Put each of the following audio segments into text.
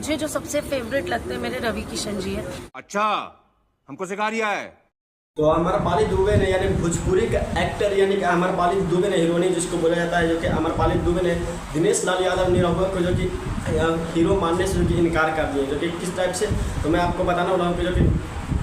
मुझे जो सबसे फेवरेट लगते हैं मेरे रवि किशन जी है। अच्छा, हमको सिखा रिया है। तो अमरपाली दुबे ने यानी भोजपुरी का एक्टर यानी कि अमरपाली दुबे ने हीरोइनी जिसको बोला जाता है, जो कि अमरपाली दुबे ने दिनेश लाल यादव निरहुआ को जो कि हीरो मानने से जो कि इनकार कर दिए, जो कि किस टाइप से, तो मैं आपको बताना वाला हूँ कि जो कि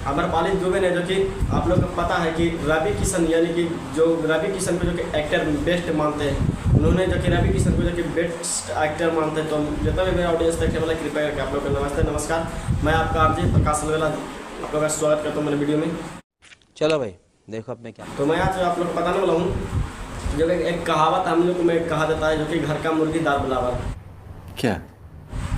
अमरपाली दुबे ने जो कि आप लोग को पता है कि रवि किशन यानी कि जो रवि किशन को जो कि एक्टर बेस्ट मानते हैं, उन्होंने जो कि रवि किशन को जो कि बेस्ट एक्टर मानते हैं। तो जितना भी मेरा ऑडियंस देखने वाला कृपया करके आप लोग को नमस्ते नमस्कार, मैं आपका आरजे प्रकाश अलवेला आप लोग का स्वागत करता हूँ मेरे वीडियो में। चलो भाई देखो अब मैं क्या। तो मैं आज आप लोग को बताने वाला हूँ जो कि एक कहावत हम लोग में कहा जाता है, जो कि घर का मुर्गी दाल बराबर। क्या?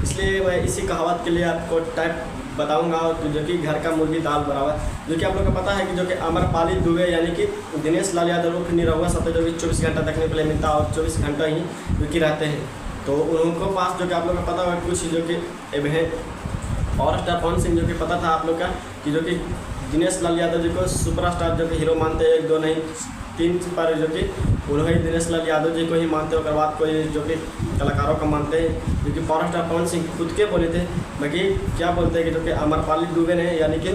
इसलिए मैं इसी कहावत के लिए आपको टाइप बताऊंगा, जो कि घर का मुर्गी दाल बराबर, जो कि आप लोग को पता है कि जो कि अमरपाली दुबे यानी कि दिनेश लाल यादव उर्फ निरहुआ साथ जो कि 24 घंटा देखने के लिए मिलता है और 24 घंटा ही जो कि रहते हैं। तो उनको पास जो कि आप लोग को पता होगा कुछ जो कि और स्टार पवन सिंह जो कि पता था आप लोग का कि जो कि दिनेश लाल यादव जी को सुपरस्टार जो कि हीरो मानते हैं, एक दो नहीं तीन पर जो कि उन्होंने दिनेश लाल यादव जी को ही मानते हैं, उसके बाद कोई जो कि कलाकारों को मानते हैं, जो कि पावर स्टार पवन सिंह खुद के बोले थे। बाकी क्या बोलते हैं कि जो कि अमरपाली दुबे ने यानी कि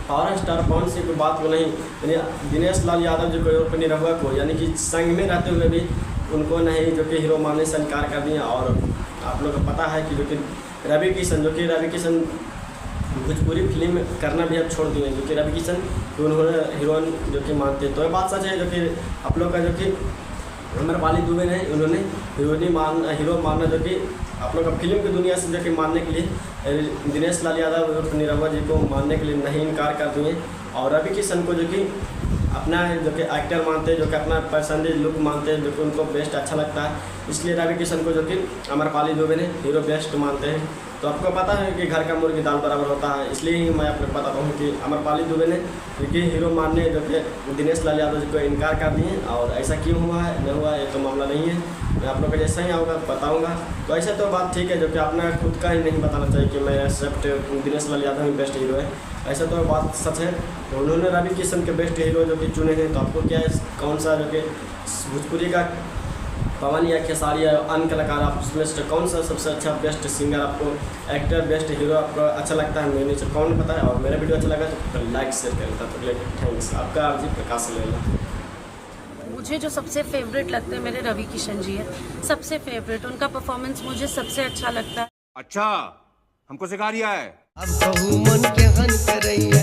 पावर स्टार पवन सिंह की बात को नहीं, यानी दिनेश लाल यादव जी को और निरहुआ को यानी कि संग में रहते हुए भी उनको नहीं जो कि हीरो मानने से इनकार कर दिया। और आप लोग को पता है कि जो कि रवि किशन भोजपुरी फिल्म करना भी अब छोड़ दिए, जो कि रवि किशन उन्होंने हीरोइन जो कि मानते हैं। तो ये बात सच है, जो कि आप लोग का जो कि अमरपाली दुबे ने उन्होंने हीरो मानना जो कि आप लोग का फिल्म की दुनिया से जो कि मानने के लिए दिनेश लाल यादव और निरहुआ जी को मानने के लिए नहीं इनकार कर दिए, और रवि किशन को जो कि अपना जो कि एक्टर मानते हैं, जो कि अपना पसंदीदा लुक मानते हैं, जो कि उनको बेस्ट अच्छा लगता है, इसलिए रवि किशन को जो कि अमरपाली दुबे ने हीरो बेस्ट मानते हैं। तो आपको पता है कि घर का मुर्गी दाल बराबर होता है, इसलिए ही मैं आपको बताता हूँ कि अमरपाली दुबे ने क्योंकि हीरो मानने जो कि दिनेश लाल यादव जी को इनकार कर दिए। और ऐसा क्यों हुआ है नहीं हुआ ये तो मामला नहीं है, मैं आप लोग का जैसा ही आऊँगा बताऊँगा। तो ऐसा तो बात ठीक है, जो कि अपना खुद का ही नहीं बताना चाहिए कि मैं एक्सेप्ट दिनेश लाल यादव ही बेस्ट हीरो है, ऐसा तो बात सच है। तो उन्होंने रवि किशन के बेस्ट हीरो जो कि चुने हैं। तो आपको क्या है कौन सा जो कि भोजपुरी का पवन या खेसारी या अन्य कलाकार आप उसमें से कौन सा सबसे अच्छा बेस्ट सिंगर आपको एक्टर बेस्ट हीरो आपको अच्छा लगता है, मेरे नीचे कौन पता है। और मेरा वीडियो अच्छा लगा तो लाइक शेयर करें। तब तक थैंक्स, आपका आरजे प्रकाश अलवेला। मुझे जो सबसे फेवरेट लगते हैं मेरे रवि किशन जी है, सबसे फेवरेट, उनका परफॉर्मेंस मुझे सबसे अच्छा लगता है। अच्छा, हमको सिखा रिया है। अब कहूँ मन के हन करैया